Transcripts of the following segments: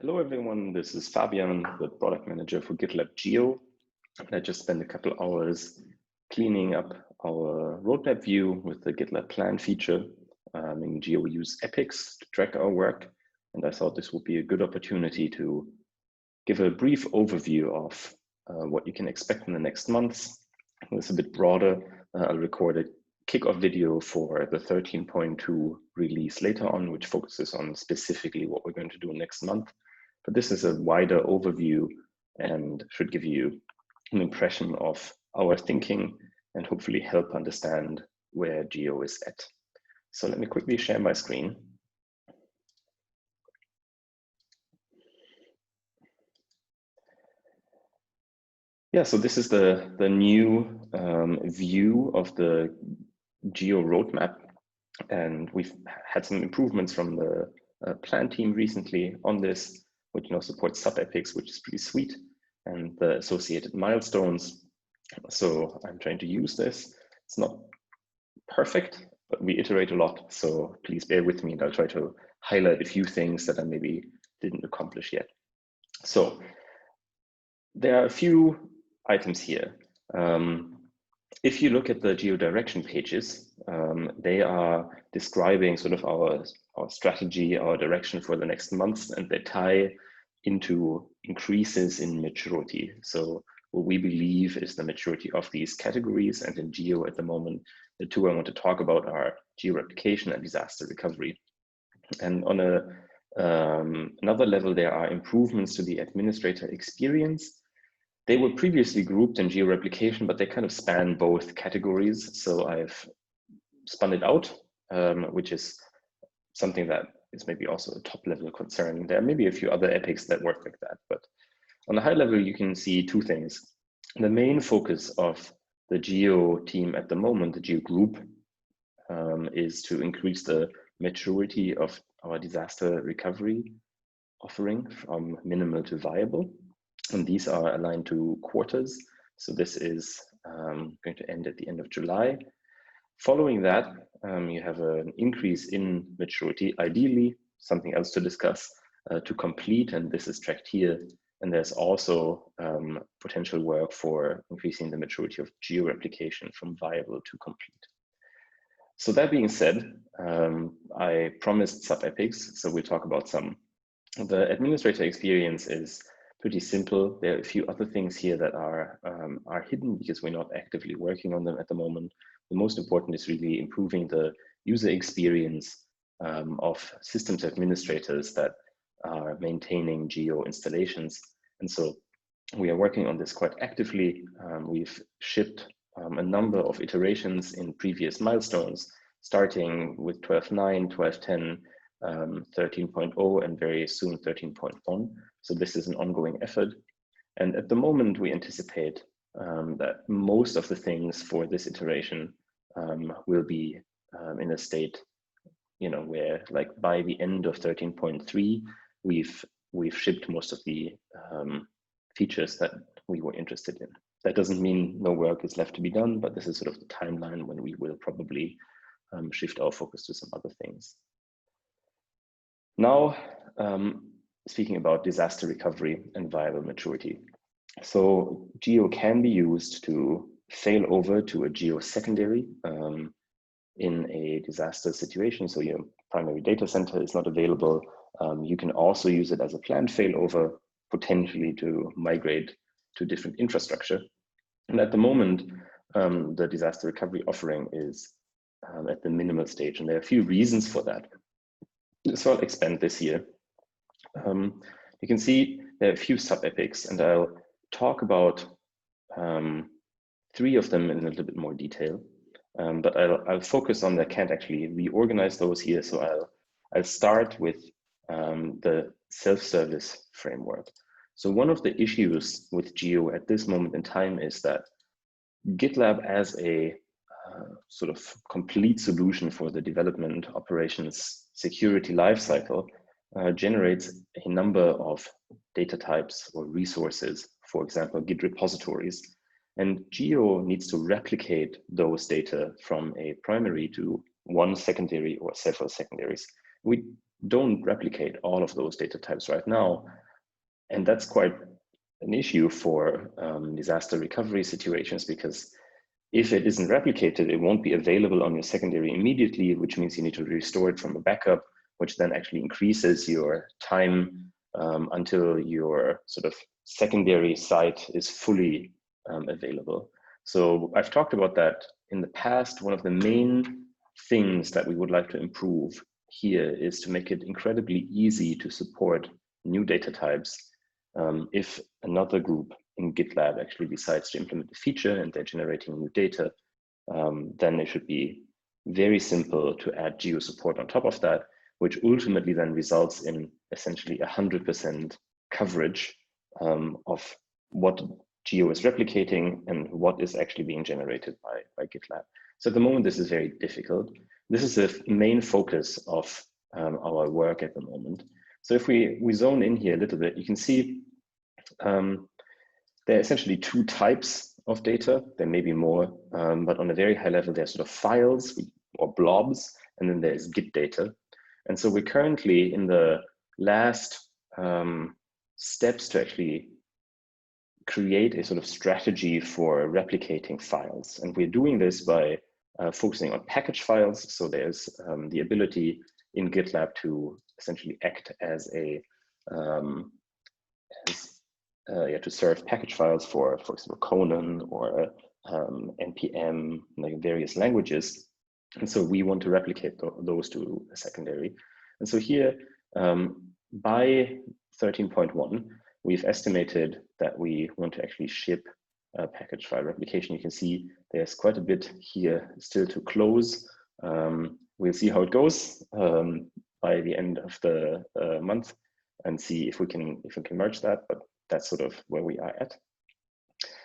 Hello everyone, this is Fabian, the product manager for GitLab Geo. I just spent a couple hours cleaning up our roadmap view with the GitLab Plan feature. In Geo, we use epics to track our work, and I thought this would be a good opportunity to give a brief overview of what you can expect in the next months. It's a bit broader. I'll record a kickoff video for the 13.2 release later on, which focuses on specifically what we're going to do next month. But this is a wider overview and should give you an impression of our thinking and hopefully help understand where Geo is at. So let me quickly share my screen. Yeah, so this is the new view of the Geo Roadmap. And we've had some improvements from the plan team recently on this, which now supports sub-epics, which is pretty sweet, and the associated milestones. So I'm trying to use this. It's not perfect, but we iterate a lot. So please bear with me and I'll try to highlight a few things that I maybe didn't accomplish yet. So there are a few items here. If you look at the Geo direction pages, they are describing sort of our strategy, our direction for the next months, and they tie into increases in maturity. So what we believe is the maturity of these categories, and in Geo at the moment, the two I want to talk about are Geo replication and disaster recovery. And on another level, there are improvements to the administrator experience. They were previously grouped in Geo replication, but they kind of span both categories. So I've spun it out, which is something that is maybe also a top level concern. There may be a few other epics that work like that, but on a high level, you can see two things. The main focus of the Geo team at the moment, the Geo group, is to increase the maturity of our disaster recovery offering from minimal to viable. And these are aligned to quarters. So this is going to end at the end of July. Following that, you have an increase in maturity, ideally something else to discuss, to complete, and this is tracked here. And there's also potential work for increasing the maturity of Geo replication from viable to complete. So that being said, I promised sub-epics, so we'll talk about some. The administrator experience is pretty simple. There are a few other things here that are hidden because we're not actively working on them at the moment. The most important is really improving the user experience of systems administrators that are maintaining Geo installations. And so we are working on this quite actively. We've shipped a number of iterations in previous milestones, starting with 12.9, 12.10, 13.0, and very soon 13.1. So this is an ongoing effort. And at the moment, we anticipate that most of the things for this iteration will be in a state, where like by the end of 13.3, we've shipped most of the features that we were interested in. That doesn't mean no work is left to be done, but this is sort of the timeline when we will probably shift our focus to some other things. Now, speaking about disaster recovery and viable maturity. So Geo can be used to fail over to a Geo secondary in a disaster situation. So your primary data center is not available. You can also use it as a planned failover, potentially to migrate to different infrastructure. And at the moment, the disaster recovery offering is at the minimal stage, and there are a few reasons for that. So I'll expand this here. You can see there are a few sub-epics, and I'll talk about 3 of them in a little bit more detail. But I'll focus on, I can't actually reorganize those here, so I'll start with the self-service framework. So one of the issues with Geo at this moment in time is that GitLab as a sort of complete solution for the development operations security lifecycle generates a number of data types or resources, for example, Git repositories. And Geo needs to replicate those data from a primary to one secondary or several secondaries. We don't replicate all of those data types right now. And that's quite an issue for disaster recovery situations, because if it isn't replicated, it won't be available on your secondary immediately, which means you need to restore it from a backup, which then actually increases your time until your sort of secondary site is fully available. So I've talked about that in the past. One of the main things that we would like to improve here is to make it incredibly easy to support new data types. If another group in GitLab actually decides to implement a feature and they're generating new data, then it should be very simple to add Geo support on top of that, which ultimately then results in essentially 100% coverage of what Geo is replicating and what is actually being generated by GitLab. So at the moment, this is very difficult. This is the main focus of our work at the moment. So if we zone in here a little bit, you can see there are essentially two types of data. There may be more, but on a very high level, there's sort of files or blobs, and then there's Git data. And so we're currently in the last steps to actually create a sort of strategy for replicating files. And we're doing this by focusing on package files. So there's the ability in GitLab to essentially act as a to serve package files for example, Conan or NPM, like various languages. And so we want to replicate those to a secondary. And so here, by 13.1, we've estimated that we want to actually ship a package file replication. You can see there's quite a bit here still to close. We'll see how it goes by the end of the month and see if we can merge that, but that's sort of where we are at.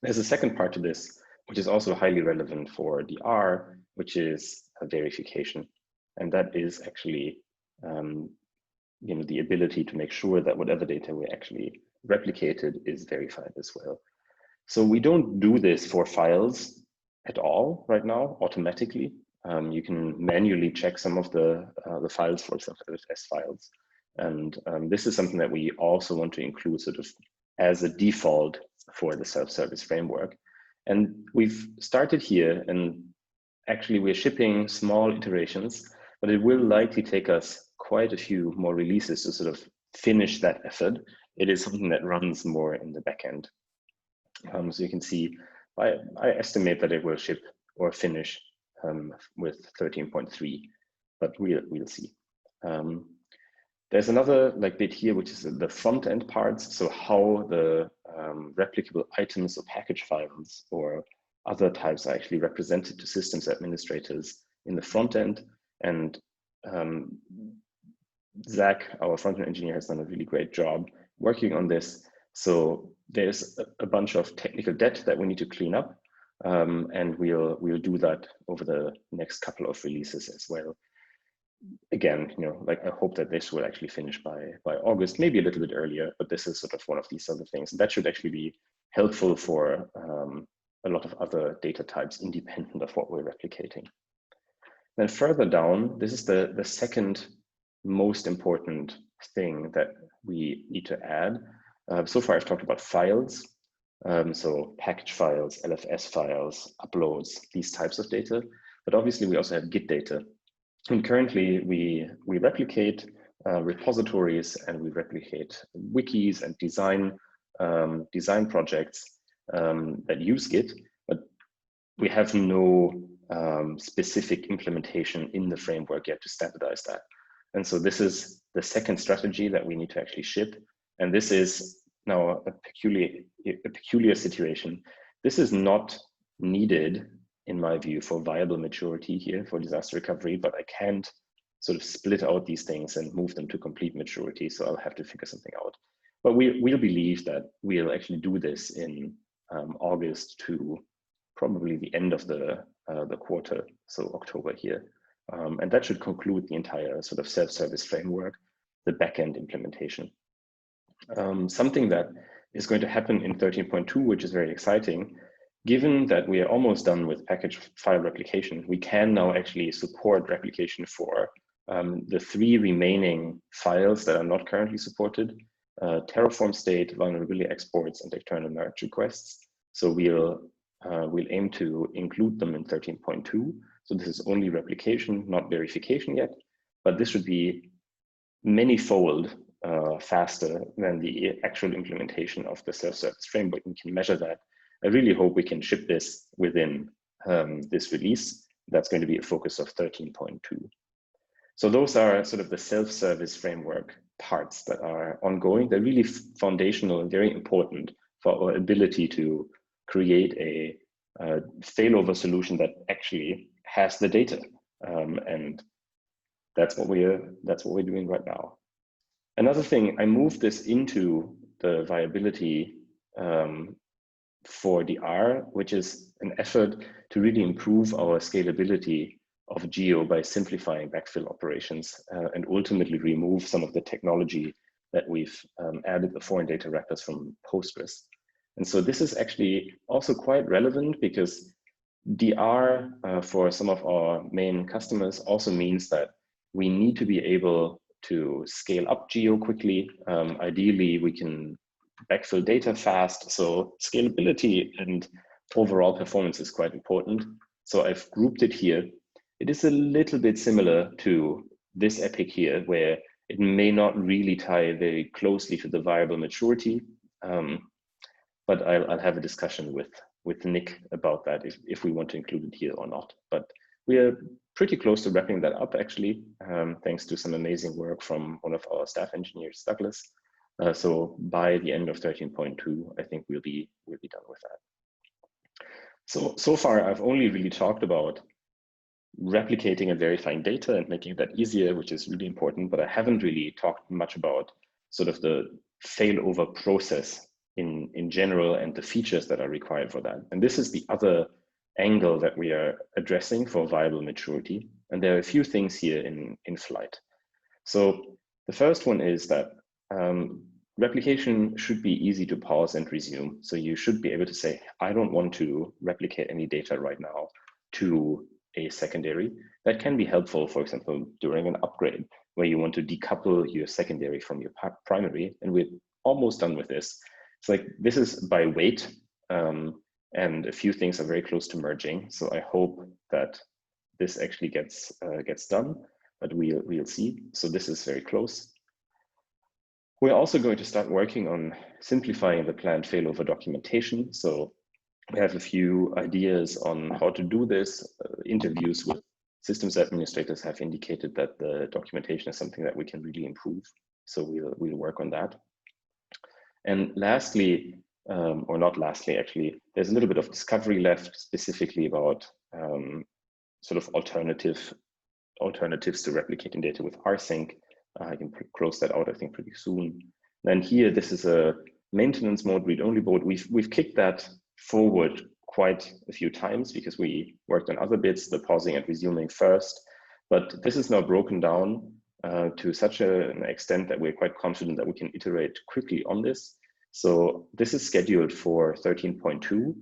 There's a second part to this, which is also highly relevant for the R, which is a verification. And that is actually the ability to make sure that whatever data we actually replicated is verified as well. So we don't do this for files at all right now automatically. You can manually check some of the files, for example, LFS files. And this is something that we also want to include sort of as a default for the self-service framework. And we've started here, and actually we're shipping small iterations, but it will likely take us quite a few more releases to sort of finish that effort. It is something that runs more in the backend. So you can see, I estimate that it will ship or finish with 13.3, but we'll see. There's another bit here, which is the front end parts. So how the replicable items or package files or other types are actually represented to systems administrators in the front end. And Zach, our front end engineer, has done a really great job working on this. So there's a bunch of technical debt that we need to clean up. And we'll do that over the next couple of releases as well. Again, I hope that this will actually finish by August, maybe a little bit earlier, but this is sort of one of these other things. And that should actually be helpful for a lot of other data types independent of what we're replicating. Then further down, this is the second most important thing that we need to add. So far, I've talked about files. So package files, LFS files, uploads, these types of data. But obviously, we also have Git data. And currently, we replicate repositories and we replicate wikis and design projects that use Git, but we have no specific implementation in the framework yet to standardize that. And so this is the second strategy that we need to actually ship. And this is now a peculiar situation. This is not needed, in my view, for viable maturity here for disaster recovery, but I can't sort of split out these things and move them to complete maturity. So I'll have to figure something out. But we'll believe that we'll actually do this in August to probably the end of the quarter, so October here. And that should conclude the entire sort of self-service framework, the backend implementation. Something that is going to happen in 13.2, which is very exciting, given that we are almost done with package file replication, we can now actually support replication for the 3 remaining files that are not currently supported, Terraform state, vulnerability exports, and external merge requests. So we'll aim to include them in 13.2. So this is only replication, not verification yet, but this should be many-fold faster than the actual implementation of the self-service framework. We can measure that. I really hope we can ship this within this release. That's going to be a focus of 13.2. So those are sort of the self-service framework parts that are ongoing. They're really foundational and very important for our ability to create a failover solution that actually has the data, and that's what we're doing right now. Another thing, I moved this into the viability for DR, which is an effort to really improve our scalability of Geo by simplifying backfill operations and ultimately remove some of the technology that we've added the foreign data wrappers from Postgres. And so this is actually also quite relevant because DR for some of our main customers also means that we need to be able to scale up Geo quickly. Ideally, we can backfill data fast. So scalability and overall performance is quite important. So I've grouped it here. It is a little bit similar to this epic here, where it may not really tie very closely to the viable maturity. But I'll have a discussion with Nick about that if we want to include it here or not. But we are pretty close to wrapping that up, actually, thanks to some amazing work from one of our staff engineers, Douglas. So by the end of 13.2, I think we'll be done with that. So far, I've only really talked about replicating and verifying data and making that easier, which is really important, but I haven't really talked much about sort of the failover process in general and the features that are required for that. And this is the other angle that we are addressing for viable maturity. And there are a few things here in flight. So the first one is that replication should be easy to pause and resume. So you should be able to say, I don't want to replicate any data right now to a secondary. That can be helpful, for example, during an upgrade where you want to decouple your secondary from your primary. And we're almost done with this. It's like, this is by weight, and a few things are very close to merging. So I hope that this actually gets done, but we'll see. So this is very close. We're also going to start working on simplifying the planned failover documentation. So we have a few ideas on how to do this. Interviews with systems administrators have indicated that the documentation is something that we can really improve. So we'll work on that. And lastly, or not lastly, actually, there's a little bit of discovery left, specifically about sort of alternatives to replicating data with rsync. I can close that out, I think, pretty soon. Then here, this is a maintenance mode, read-only mode. We've kicked that forward quite a few times because we worked on other bits, the pausing and resuming first. But this is now broken down to such an extent that we're quite confident that we can iterate quickly on this. So this is scheduled for 13.2,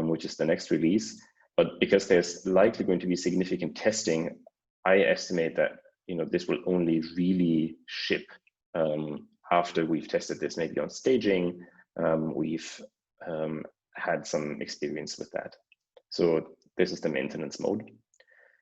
which is the next release. But because there's likely going to be significant testing, I estimate that this will only really ship after we've tested this, maybe on staging. We've had some experience with that. So this is the maintenance mode.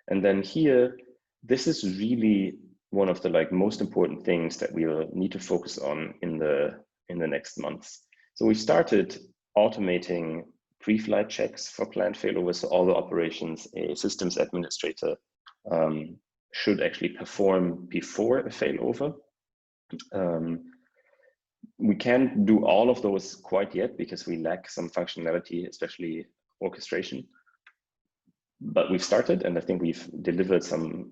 And then here, this is really one of the most important things that we'll need to focus on in the next months. So we started automating pre-flight checks for planned failover. So all the operations a systems administrator should actually perform before a failover. We can't do all of those quite yet because we lack some functionality, especially orchestration. But we've started, and I think we've delivered some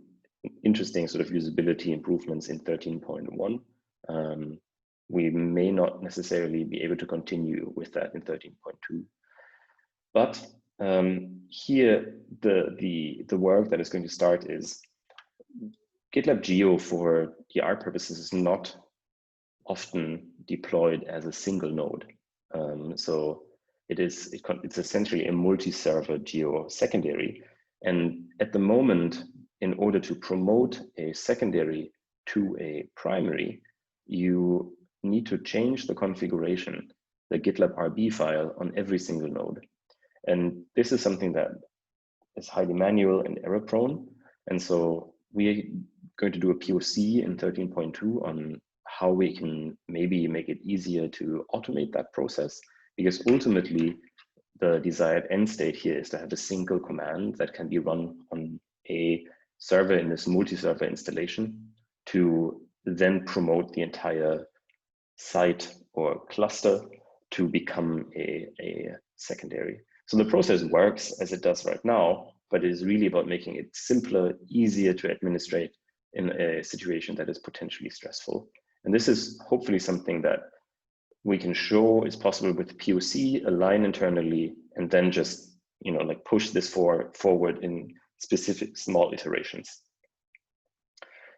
interesting sort of usability improvements in 13.1. We may not necessarily be able to continue with that in 13.2. But here, the work that is going to start is GitLab Geo for DR purposes is not often deployed as a single node. So it's essentially a multi-server Geo secondary. And at the moment, in order to promote a secondary to a primary, you need to change the configuration, the GitLab RB file on every single node. And this is something that is highly manual and error prone. And so we're going to do a POC in 13.2 on how we can maybe make it easier to automate that process, because ultimately the desired end state here is to have a single command that can be run on a server in this multi-server installation to then promote the entire site or cluster to become a secondary. So the process works as it does right now, but it is really about making it simpler, easier to administrate in a situation that is potentially stressful. And this is hopefully something that we can show is possible with POC, align internally, and then just like push this forward in specific small iterations.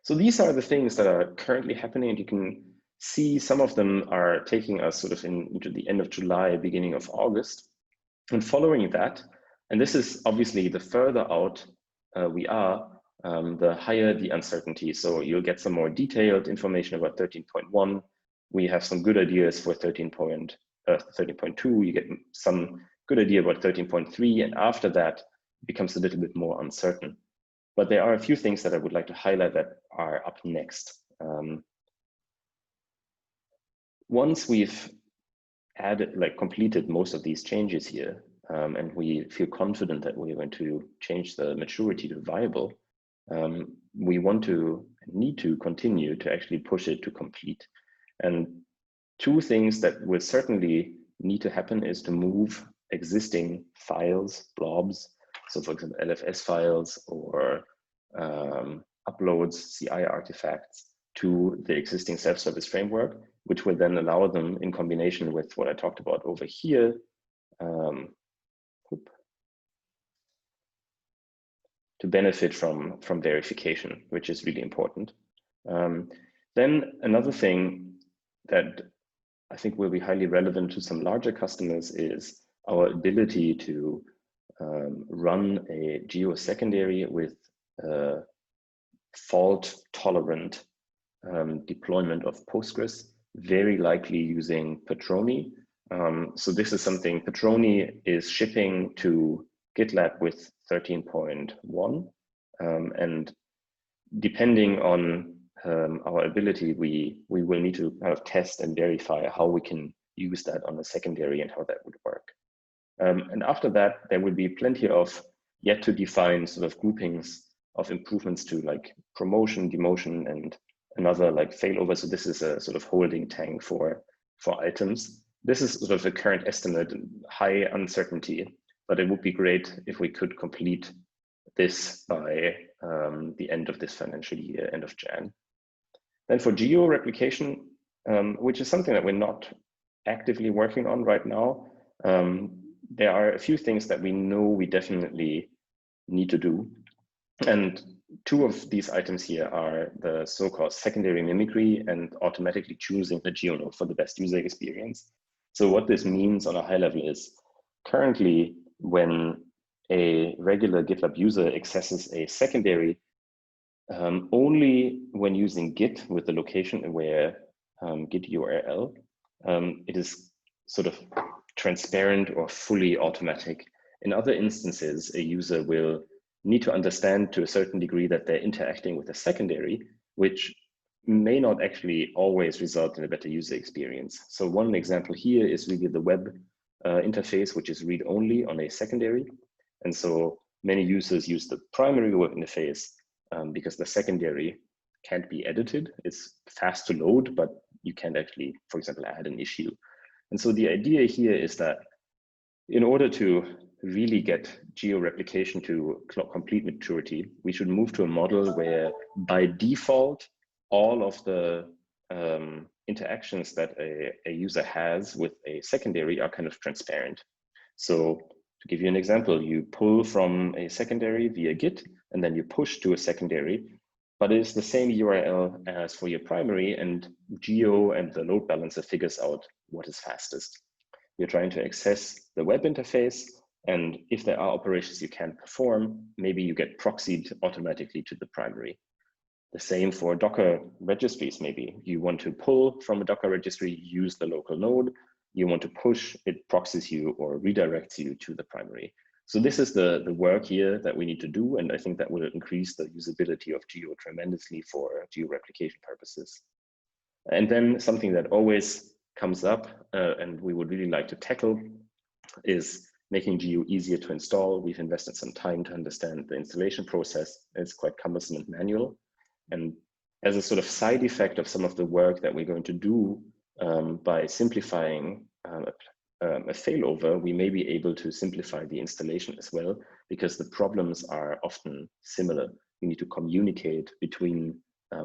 So these are the things that are currently happening, and you can see some of them are taking us sort of into the end of July, beginning of August. And following that, and this is obviously the further out we are, the higher the uncertainty. So you'll get some more detailed information about 13.1. We have some good ideas for 13.2. You get some good idea about 13.3, and after that it becomes a little bit more uncertain. But there are a few things that I would like to highlight that are up next. Once we've completed most of these changes here, and we feel confident that we're going to change the maturity to viable, we need to continue to actually push it to complete. And two things that will certainly need to happen is to move existing files, blobs, so for example, LFS files or uploads, CI artifacts to the existing self-service framework, which will then allow them in combination with what I talked about over here, to benefit from verification, which is really important. Then another thing that I think will be highly relevant to some larger customers is our ability to run a Geo secondary with fault-tolerant deployment of Postgres, very likely using Patroni. So this is something Patroni is shipping to GitLab with 13.1, and depending on our ability, we will need to kind of test and verify how we can use that on a secondary and how that would work. And after that, there will be plenty of yet to define sort of groupings of improvements to like promotion, demotion, and another like failover. So this is a sort of holding tank for items. This is sort of a current estimate, high uncertainty, but it would be great if we could complete this by the end of this financial year, end of Jan. Then for Geo replication, which is something that we're not actively working on right now, there are a few things that we know we definitely need to do. And two of these items here are the so-called secondary mimicry and automatically choosing the Geo node for the best user experience. So what this means on a high level is currently when a regular GitLab user accesses a secondary, only when using Git with the location-aware Git URL, it is sort of transparent or fully automatic. In other instances, a user will need to understand to a certain degree that they're interacting with a secondary, which may not actually always result in a better user experience. So one example here is really the web interface, which is read-only on a secondary. And so many users use the primary web interface because the secondary can't be edited. It's fast to load, but you can't actually, for example, add an issue. And so the idea here is that in order to really get Geo replication to complete maturity, we should move to a model where by default, all of the interactions that a user has with a secondary are kind of transparent. So to give you an example, you pull from a secondary via Git, and then you push to a secondary, but it's the same URL as for your primary, and Geo and the load balancer figures out what is fastest. You're trying to access the web interface. And if there are operations you can't perform, maybe you get proxied automatically to the primary. The same for Docker registries, maybe. You want to pull from a Docker registry, use the local node. You want to push, it proxies you or redirects you to the primary. So this is the work here that we need to do. And I think that will increase the usability of Geo tremendously for geo replication purposes. And then something that always comes up and we would really like to tackle is making Geo easier to install. We've invested some time to understand the installation process. It's quite cumbersome and manual. And as a sort of side effect of some of the work that we're going to do by simplifying a failover, we may be able to simplify the installation as well, because the problems are often similar. You need to communicate between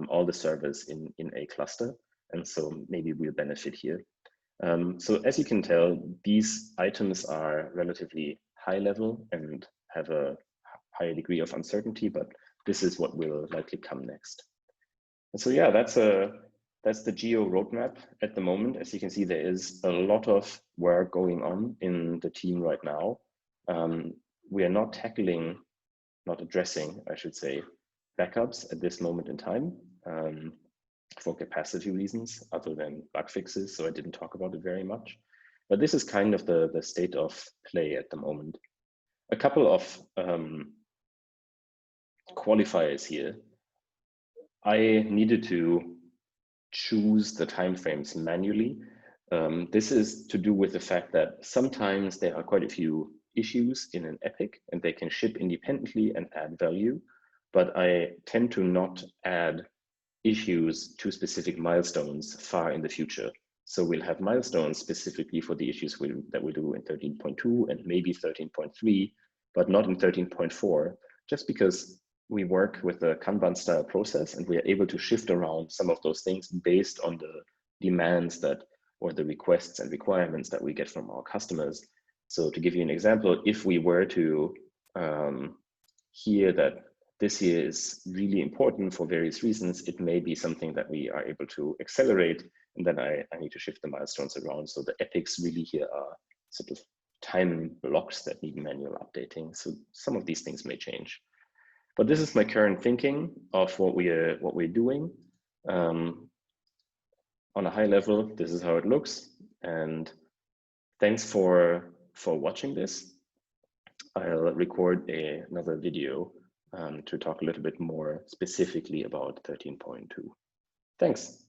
all the servers in a cluster. And so maybe we'll benefit here. So as you can tell, these items are relatively high level and have a higher degree of uncertainty, but this is what will likely come next. And so yeah, that's the Geo roadmap at the moment. As you can see, there is a lot of work going on in the team right now. We are not addressing, I should say, backups at this moment in time for capacity reasons, other than bug fixes. So I didn't talk about it very much. But this is kind of the state of play at the moment. A couple of qualifiers here. I needed to choose the timeframes manually. This is to do with the fact that sometimes there are quite a few issues in an epic and they can ship independently and add value, but I tend to not add issues to specific milestones far in the future. So we'll have milestones specifically for the issues that we'll do in 13.2 and maybe 13.3, but not in 13.4, just because we work with a Kanban style process and we are able to shift around some of those things based on the demands or the requests and requirements that we get from our customers. So to give you an example, if we were to hear that this here is really important for various reasons, it may be something that we are able to accelerate, and then I need to shift the milestones around. So the epics really here are sort of time blocks that need manual updating. So some of these things may change. But this is my current thinking of what we're doing. On a high level, this is how it looks. And thanks for watching this. I'll record another video to talk a little bit more specifically about 13.2. Thanks.